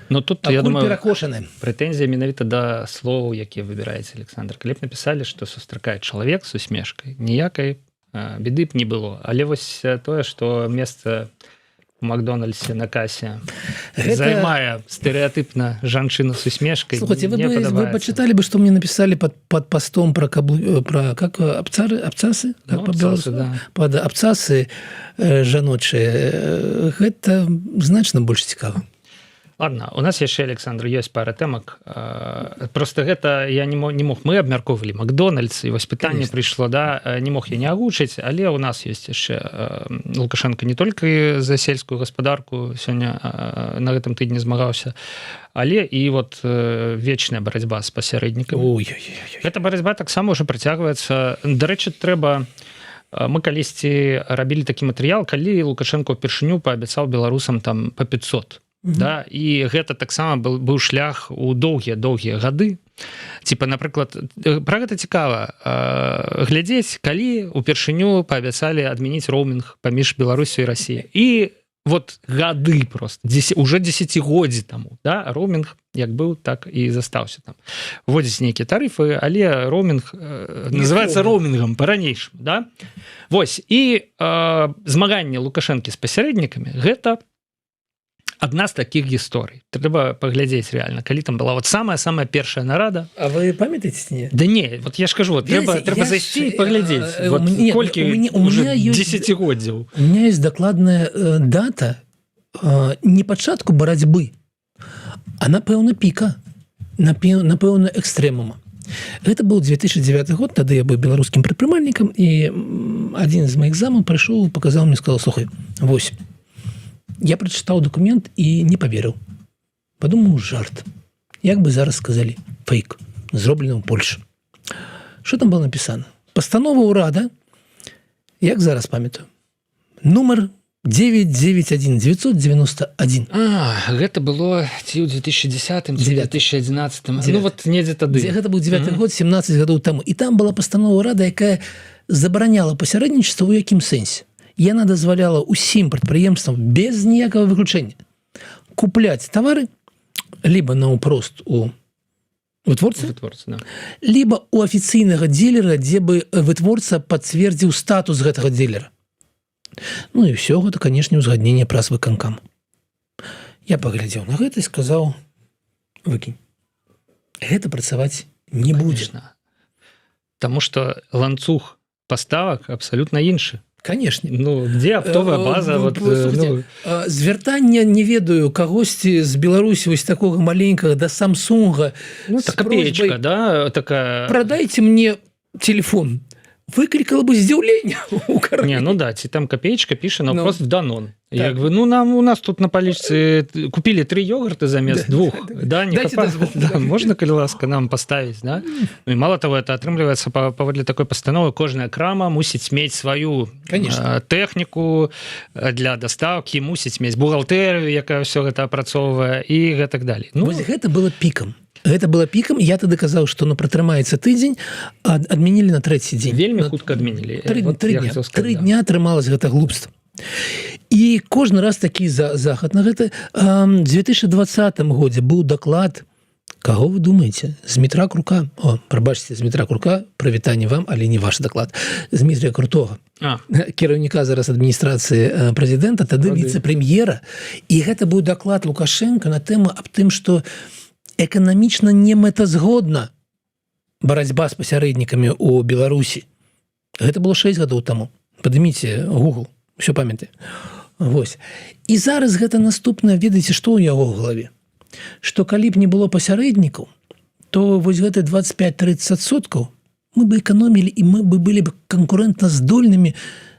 Ну тут я думаю перакошаны. прэтэнзія менавіта да слоў, якія выбіраеце, Александр. Калі б напісалі, што сустракае чалавек з усмешкай, ніякай беды б не было. Але вось тое, што месца у Макдональдсе на касе займае стэрэатыпна жанчына з усмешкай. Слушайте, вы почитали бы, что мне написали под постом про как абцасы? Ну, абцасы, да. Под абцасы жаночыя. Гэта значна больш цікава. Ладно, у нас яшчэ, Александр, ёсць пара тэмак. Просто гэта я не мог, мы абмяркоўвалі Макдональдс, і вось пытанне прыйшло, да, не мог я не агучыць, але у нас ёсць яшчэ Лукашенко не толькі за сельскую гаспадарку сёння на гэтым тыдні змагаўся, але і вот вечная барацьба з пасярэднікамі. Гэта барацьба таксама ўжо працягваецца. Дарэчы, трэба... Мы калісьці рабілі такі матэрыял, калі Лукашенко ўпершыню паабяцаў беларусам там па 500. Да, і гэта таксама быў шлях у доўгія гады. Типа, напрыклад, пра гэта цікава глядзець, калі упершыню паабяцалі адмяніць роумінг паміж Беларусю і Расіяй. І вот гады просто, уже десятигоддзі таму, да, роумінг як быў, так і застаўся там. Вводзяць нейкія тарыфы, але роумінг называецца роумінгам па-ранейшаму, да? Вось, і змаганне Лукашэнкі з пасярэднікамі гэта адна з такіх гісторый. Трэба паглядзець реально, калі там была вот самая першая нарада. А вы памятаеце ці не? Да не, вот я ж кажу, вот, трэба зайсці і паглядзець. Вот колькі уже десятигоддзяў. У меня есть докладная дата не пачатку барацьбы, а напэўна піка, напэўна экстрэмума. Гэта быў 2009 год, тады я быў беларускім прадпрымальнікам, і адзін з маіх замаў прыйшоў, паказаў мне, сказал: слухай, вось, я прачытаў документ і не поверыў. Подумаў, жарт. Як бы зараз сказалі, фейк, зроблены ў Польшы. Што там было напісана? Пастанова ўрада, як зараз памятаю, нумар 991. Гэта было ці ў 2010, ці 2011. Ну вот недзе тады. Гэта быў 9 год, 17 гадоў таму. І там была пастанова ўрада, якая забараняла пасярэднічества ў якім сэнсе. Яна дазваляла ўсім прадпрыемствам без ніякага выключэння купляць тавары либо наўпрост у вытворцы, да. либо у афіцыйнага дилера, дзе бы вытворца пацвердзіў статус гэтага дилера. Ну і ўсё гэта, канешне, узгадненне праз выканкам. Я паглядзеў на гэта і сказаў: выкінь. Гэта працаваць не будзе. Таму што ланцуг паставак абсалютна іншы. Конечно. Ну, где оптовая база? Звяртання, не ведаю, кагосьці з Беларусі вось такога маленькага да Самсунга. Ну, копеечка, да? Такая... Продайте мне телефон. Выкликало бы здзіўленне у кармі. Не, ну да, ці там копеечка піша, но просто в Данон. Так. Як бы, ну, у нас тут на палічцы купили 3 йогурты замест 2. Да, не хапа... да, можно, калі ласка, нам поставить, да? Ну, и мало того, это атрымліваецца паводле такой пастановы, кожная крама мусіць мець сваю тэхніку для дастаўкі, мусіць мець бухгалтэрыю, якая ўсё гэта апрацоўвае, і гэтак далей. Ну, вось гэта было пікам. Гэта было пікам, я тады казаў, што пратрымаецца тыдзень, адмянілі на 3-й дзень. Вельмі хутка адмянілі. 3 дня атрымалось гэта глупства. І кожны раз такі захад на гэта. В 2020 годзе быў даклад, каго вы думаеце? З Дмітра Крука. О, прабачце, з Дмітра Крука, прывітанне вам, але не ваш даклад. З Дмітрия Крутога. Кіраўніка зараз адміністрацыі прэзідэнта, тады віцэ-прэм'ера. І гэта быў даклад Лукашенко на тэму аб тым, што эканамічна немэтазгодна барацьба з пасярэднікамі ў Беларусі. Гэта было 6 гадоў таму. Падыміце Google, усё памятае. Вось. І зараз гэта наступнае, ведаеце, што ў яго ў галаве? Што калі б не было пасярэднікаў, то вось гэты 25-30% мы бы эканомілі і мы бы былі б канкурэнтна здольнымі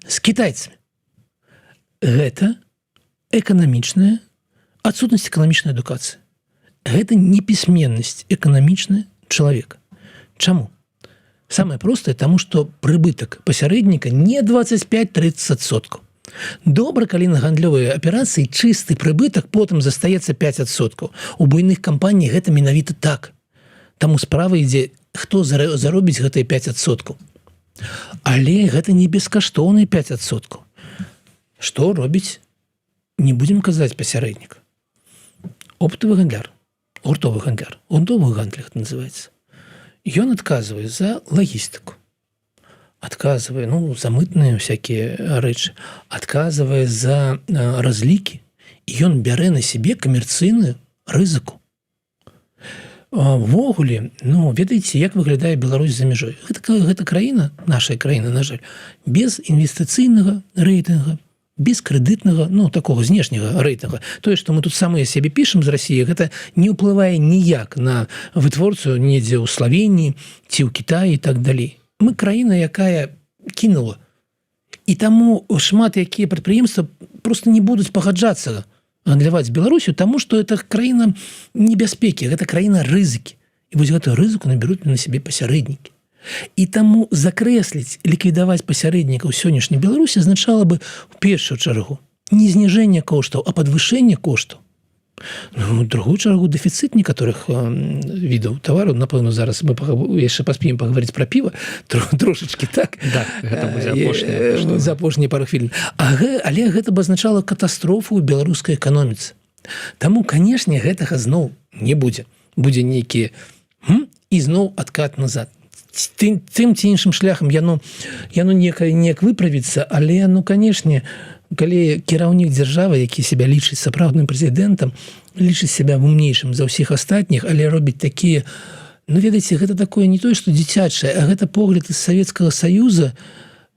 з кітайцамі. Гэта эканамічная, адсутнасць эканамічнай адукацыі. Гэта непісьменнасць эканамічная чалавека. Чаму? Самае простае, таму што прыбытак пасярэдніка не 25-30%. Добра, калі на гандлёвыя аперацыі чысты прыбытак потым застаецца 5%. У буйных кампаній гэта менавіта так. Таму справа ідзе, хто заробіць гэтыя 5%. Але гэта не бескаштоўныя 5%. Што робіць не будзем казаць пасярэднік. Оптавы гандляр, гуртовы гандляр, гуртовы гандляр называецца. Ён адказвае за лагістыку, адказвае за мытныя всякія рэчы, адказвае за разлікі, і ён бярэ на сябе камерцыйную рызыку. Ввогуле, ведаеце, як выглядае Беларусь за мяжой. Гэта краіна, наша краіна, на жаль, без інвестыцыйнага рэйтынга, без крэдытнага, такого знешняга рэйтынга. Тое, што мы тут самыя сябе пішам з Расіі, гэта не ўплывае ніяк на вытворцу недзе ў Славеніі ці ў Кітаі і так далей. Мы краіна, якая кінула. І таму шмат якія прадпрыемствы просто не будуць пагаджацца гандляваць з Беларусю, таму што это краіна небяспекі, гэта краіна рызыкі. І вось гэтую рызыку набяруць на сябе пасярэднікі. І таму закрэсліць, ліквідаваць пасярэднікаў сённяшняй Беларусі азначала бы у першую чаргу не зніжэнне коштаў, а падвышэнне коштаў. Другую чаргу дэфіцыт некаторых відаў тавараў, напэўна, зараз мы яшчэ паспеем пагаварыць пра піва трошачкі так. Да, гэта будзе за апошнія пару хвілін. Але гэта б азначала катастрофу ў беларускай эканоміцы. Таму, канешне, гэтага зноў не будзе. Будзе нейкі і зноў адкат назад. Тым ці іншым шляхам яно неяк выправіцца, але, канешне, калі кіраўнік дзяржавы, які сябе лічыць сапраўдным прэзідэнтам, лічыць сябе умнейшым за ўсіх астатніх, але робіць такія, ведаеце, гэта такое не тое, што дзіцячае, а гэта погляд з Савецкага Саюза.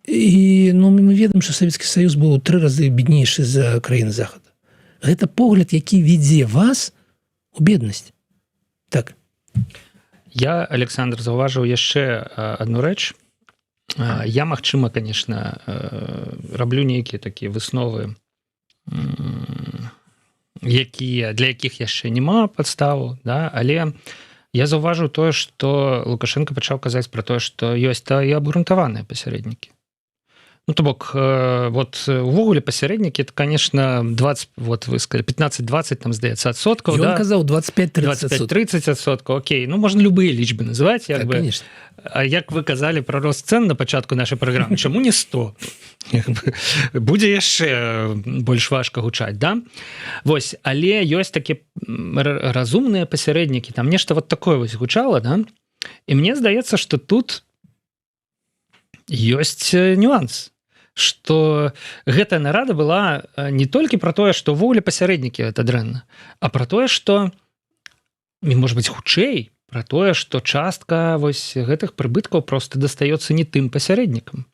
І мы ведаем, што Савецкі Саюз быў 3 разы беднейшы за краіны Захада. Гэта погляд, які вядзе вас у беднасць. Так. Я, Александр, заўважыў яшчэ адну рэч. Я, магчыма, конечно, раблю нейкія такія высновы, для якіх яшчэ няма падставу, але я заўважыў тое, што Лукашенко пачаў казаць пра тое, што ёсць і абгрунтаваныя пасярэднікі. То бок, увогуле пасярэднікі, это, конечно, 20, вы сказали, 15-20, там, здаецца, адсоткаў. Ён казаў 25-30 адсоткаў. Окей, можна любыя лічбы называць, як бы. Конечно. А як вы казалі пра рост цэн на пачатку нашай праграмы, чаму не 100? Будзе яшчэ больш важка гучаць, да? Вось, але ёсць такія разумныя пасярэднікі, там нешта вот такое вось гучала, да? І мне здаецца, што тут ёсць нюанс, што гэтая нарада была не толькі пра тое, што ўвогуле пасярэднікі гэта дрэнна, а пра тое, што, можа быць, хутчэй, пра тое, што частка вось гэтых прыбыткаў просто дастаецца не тым пасярэднікам.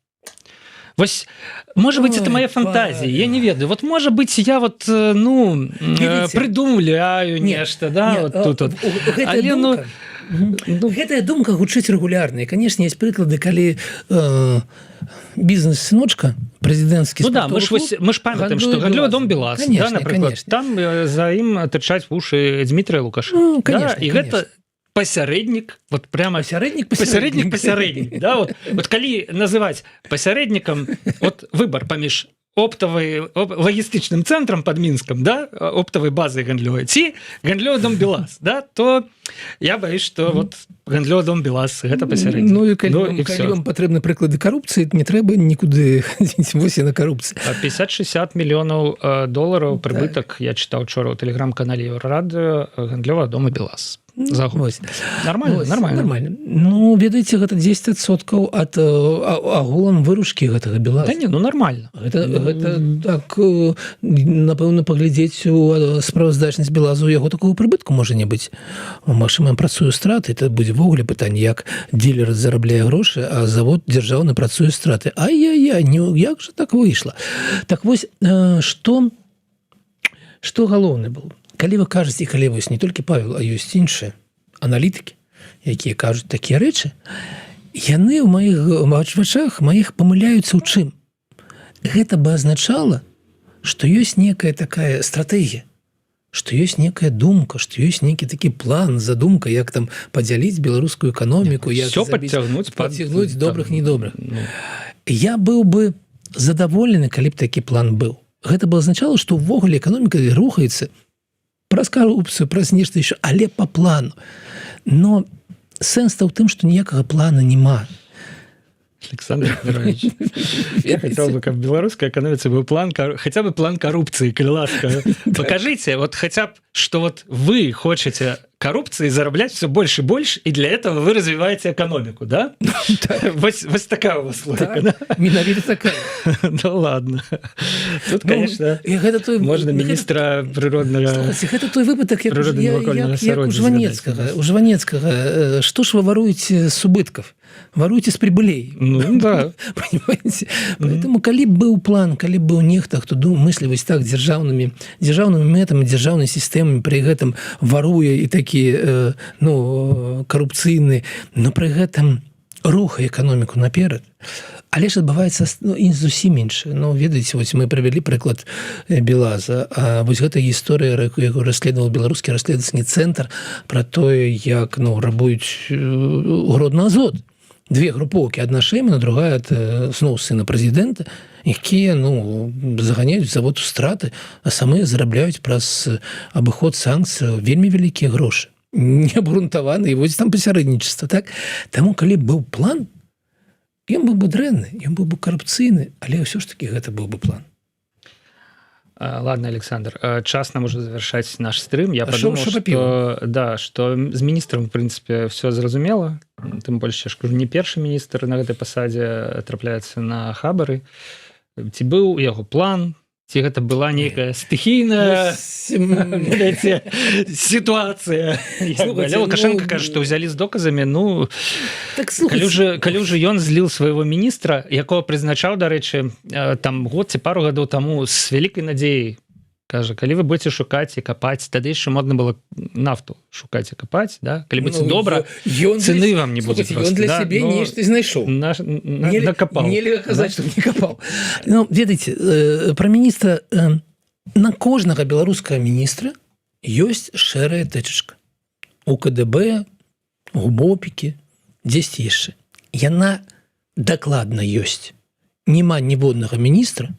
Вось, можа быць, это моя фантазія, я не ведаю. Вот, можа быць, я придумляю нешта, да, вот тут. Але, гэтая думка гучыць рэгулярна. І, канешне, ёсць прыклады, калі бізнес-сыночка, прэзідэнцкі спартовы клуб... Мы ж памятаем, што гандлёвы дом «Белаз», напрыклад, там за ім тырчаць вушы Дмітрия Лукашенка. І гэта пасярэднік, вот прямо пасярэднік, да, вот калі называць пасярэднікам, вот выбор паміж оптавай лагістычным цэнтрам под Мінскам, да, оптавай базай гандлёвай, ці гандлёвы дом «Белаз», да, то я боюсь, што вот гандлёвы дом «Белаз» гэта пасярэднік. І калі вам патрэбны прыклады карупцыі, не трэба нікуды хадзіць вось і на карупцыі. 50-60 мільёнаў долараў прыбытак, я чытаў учора ў тэлеграм-канале Еўрарадыё гандлёвага дома «Белаз». Нормально. Ведаеце, гэта 10% ад агулам выручкі гэтага «Белаза». Да не, нормально. Гэта так, напэўна, паглядзець у справаздачнасць «Белазу», у яго такого прыбытку можа не быць. Магчыма, працуе страты, это будзе ввогуле пытанне, як дилер зарабляе грошы, а завод дзяржаўны працуе страты. Ай-яй-яй, як жа так выйшла? Так вось, што галоўны был? Калі вы кажаце, калі вось не толькі Павел, а ёсць іншыя аналітыкі, якія кажуць такія рэчы, яны ў маіх вачах маіх памыляюцца ў чым? Гэта бы азначала, што ёсць некая такая стратэгія, што ёсць некая думка, што ёсць нейкі такі план, задумка, як там падзяліць беларускую эканоміку, як падцягнуць добрых недобрых. Я быў бы задаволены, калі б такі план быў. Гэта бы азначала, што ўвогуле эканоміка рухаецца праз карупцыю, праз нешта еще, але по плану. Но сэнс-то ў тым, што ніякага плана няма. Александр Петрович, я хотел бы, как в белорусской экономике был план, хотя бы план коррупции, коли ласка. Покажите, вот хотя бы, что вот вы хотите коррупции зараблять все больше и больше, и для этого вы развиваете экономику, да? Вот такая у вас логика, да? Менавіта такая. Ну ладно. Тут, конечно, можно министра природного... Гэта той выпадак, як у Жванецкага. У Жванецкага. Што ж вы варуеце з убытков? Варуеце з прибылей. Ну, да. Понимаете? Поэтому, калі б быў план, калі б быў нехта, хто мысліваць так дзяржаўнымі мэтамі, дзяржаўнай сістэмамі, пры гэтым варуе і такі, карупцыйны, но пры гэтым руха эканоміку наперад. Але ж адбываецца зусім іншае. Ведаеце, вось мы правялі прыклад Белаза, а вось гэта гісторыя, якую расследаваў беларускі расследавальны цэнтр пра тое, як рабуюць Гродны Азот. Две групоўкі, адна Шэймана, другая ад зноў сына прэзідэнта, якія заганяюць завод у страты, а самыя зарабляюць праз абыход санкцый вельмі вялікія грошы. Неабгрунтаваны, і вось там пасярэднічества, так? Таму, калі быў план, ён быў бы дрэнны, ён быў бы карупцыйны, але ўсё ж такі гэта быў бы план. Ладно, Александр, час нам уже завершать наш стрим. Я подумал, что с министром, в принципе, все зразумела. Тым больше, я ж кажу, не першы міністр на гэтай пасадзе трапляецца на хабары. Ці быў яго план, ці гэта была нейкая стыхійная ситуация. Лукашенко кажа, што ўзялі з доказамі. Калі ўжо ён зліў свайго міністра, якого прызначаў, дарэчы, там год ці пару гадоў таму з вялікай надзеяй, кажа, калі вы будете шукаць і капаць, тады яшчэ модна было нафту шукаць і капаць, да? Калі будзе добра, цены вам не будзе проста. Ён для сябе нешта знайшоў. Накапаў. Нельга казаць, што не капаў. Ведаеце, пра міністра, на кожнага беларускага міністра ёсць шэрая тэчачка. У КДБ, у БОПікі, дзесьці яшчэ. Яна дакладна ёсць. Няма ніводнага міністра,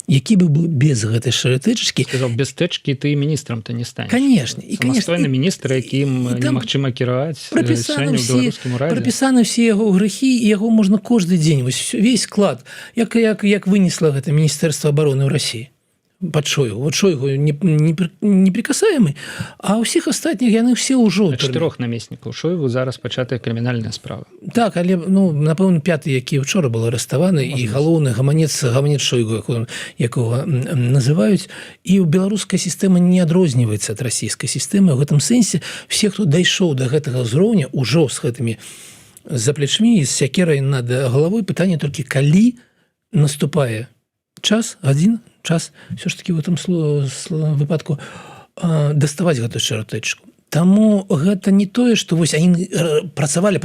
які бы быў без гэтай шэрай тэчачкі. Сказал, без тэчкі ты міністрам-то не станеш. Конечно. Самастойны міністр, якім немагчыма кіраваць сёння ў беларускім урадзе. Прапісаны все яго грэхі, і яго можна кожны дзень, весь склад, як вынесла гэта Міністэрства абароны ў Расіі. Пад Шойгу. Вот Шойгу неприкасаемый, а у всіх астатніх яны все ўжо... 4 намеснікаў Шойгу зараз пачатая крымінальная справа. Так, але, напэўна, 5-й, які учора был арыштаваны, і галоўны гаманец Шойгу, якога называюць, і ў беларуская сістэма не адрозніваецца ад расійскай сістэмы. У гэтым сэнсе все, хто дайшоў до гэтага ўзроўня, ужо з гэтымі за плечмі і з сякерай над галавой, пытанне толькі калі наступае час, час, все ж таки в этом выпадку даставаць гэтую шэрую тэчку. Таму гэта не тое, што вось они працавалі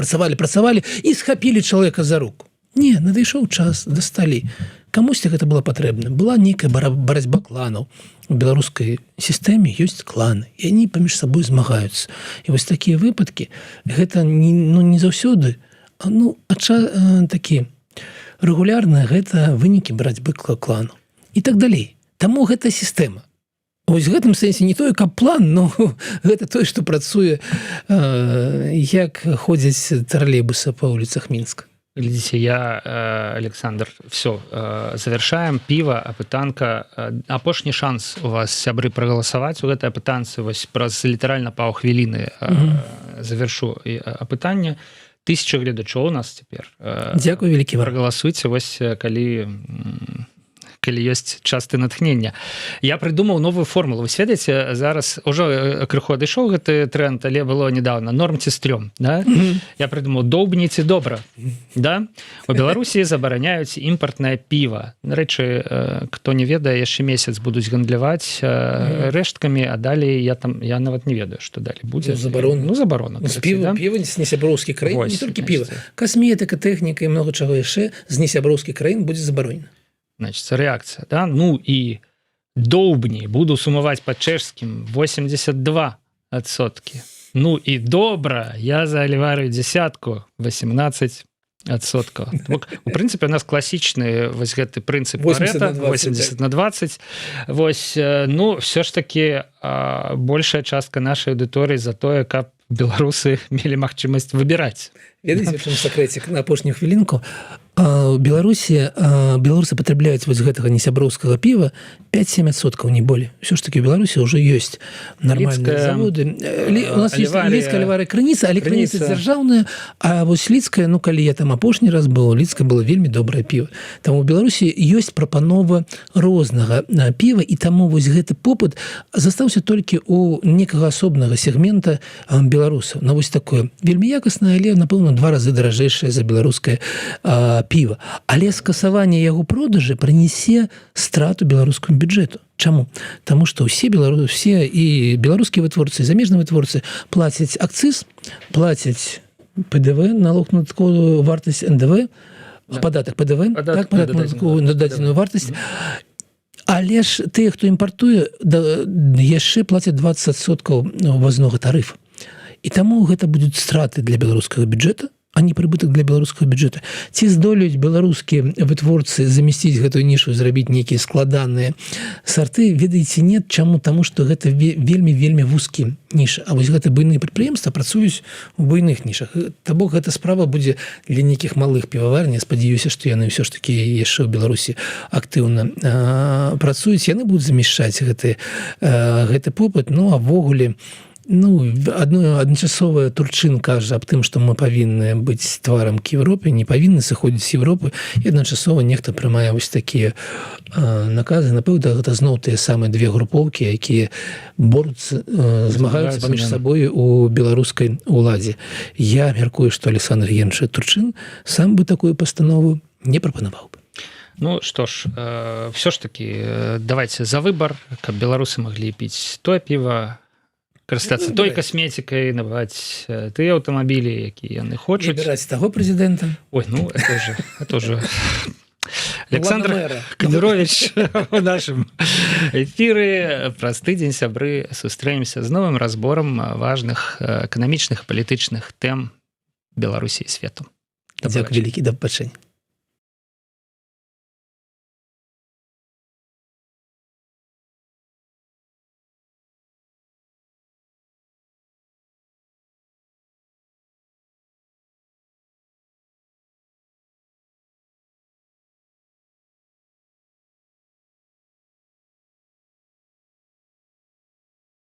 і схапілі чалавека за руку. Не, надышоў час, дасталі. Камусьці гэта было патрэбна. Была нейкая барацьба кланаў. У беларускай сістэме ёсць кланы, і они паміж сабой змагаюцца. І вось такія выпадкі, гэта не заўсёды, такі рэгулярна гэта вынікі барацьбы клану. І так далей. Таму гэта сістэма. Вось в гэтым сэнсе не тое, каб план, но гэта тое, што працуе, як ходзяць тралейбусы па вуліцах Мінска. Глядите, Александр, все, завершаем. Пиво, апытанка. Апошні шанс у вас, сябры, прагаласаваць у гэтай апытанцы. Вось праз літаральна паўхвіліны завершу апытанне. 1000 гледачоў у нас цяпер. Дзякуй вялікі вам. Прагаласуйце, вось, калі ёсць часты натхнення. Я прыдумаў новую формулу. Вы ведаеце, зараз ужо крыху адышоў гэты тренд, але было недавно. Норм ці стрём, да? Я прыдумаў доўбні ці добра, да? У Беларусі забараняюць імпартнае піва. Рэчы, хто не ведае, яшчэ месяц будуць гандляваць рэшткамі, а далей я нават не ведаю, што далей будзе. Забарона. Забарона. Піва з несяброўскіх краін, не толькі піва. Касметыка, тэхніка і многа чаго яшчэ з несяброўскіх краін будзе забаронена. Значит, реакция, да? Ну и доўбні, буду сумаваць по чэшскім, 82%. Ну и добра, я за альварыю десятку, 18%. У прынцыпе, у нас класічны вось гэты прынцып Парэта, 80/20. Вось, все ж таки большая частка нашай аўдыторыі за тое, каб беларусы мелі магчымасць выбіраць. Ведаеце, в чым сакрэцік на апошнюю хвілінку? Беларусі беларусы патрабляюць вось гэтага несяброўскага піва 5-7%, не болей. Все ж таки у Беларусі ўжо ёсць нармальныя заводы. У нас есть Лідская, Ліварыя, Крыніца, але Крыніца дзяржаўная, а вось Лідская, ну калі я там апошні раз быў, Лідская было вельмі добрае піва. Таму у Беларусі ёсць прапанова рознага піва, і таму вось гэты попыт застаўся толькі у некага асобнага сегмента беларусаў. На вось такое вельмі якаснае, але напэўна 2 разы даражэйшае за беларускае піва. Але скасаванне яго продажы прынесе страту беларускаму бюджэту. Чаму? Таму што ўсе і беларускія вытворцы, і замежныя вытворцы плацяць акцыз, плацяць ПДВ, налог на дадатковую вартасць, НДВ, падатак ПДВ, падатак на дадзеную вартасць. Але ж тыя, хто імпартуе, яшчэ плацяць 20% ўвазнога тарыфа. І таму гэта будуць страты для беларускага бюджэта, а не прыбытак для беларускага бюджэта. Ці здолеюць беларускія вытворцы замясціць гэтую нішу, зрабіць нейкія складаныя сарты, ведаеце, нет. Чаму? Таму што гэта вельмі вузкі ніша. А вось гэта буйныя прадпрыемствы працуюць у буйных нішах. То бок гэта справа будзе для нейкіх малых піваварень. Я спадзяюся, што яны ўсё ж такі яшчэ ў Беларусі актыўна працуюць. Яны будуць замяшчаць гэты попыт. Ну, а ввогуле, адначасова Турчын кажа аб тым, што мы павінны быць тварам к Европе, не павінны сыходзіць з Европы, і адначасова нехта прымае вось такія наказы. Напэўна, гэта зноў тыя самыя 2 групоўкі, якія боруцца, змагаюцца паміж сабой у беларускай уладзе. Я мяркую, што Александр Генча Турчын сам бы такую пастанову не прапанаваў бы. Ну што ж, все ж таки давайте за выбор, каб беларусы маглі піць тое піва, карыстацца той касметикай, набываць тыя аўтамабілі, якія яны хочуць. Выбіраць таго прэзідэнта. Ой, ну это уже Александр Кадырович в нашем эфире. Праз тыдзень, сябры, сустрэнемся з новым разбором важных эканамічных і палітычных тэм Беларусі і свету. Дзякуй вялікі, да пабачэння.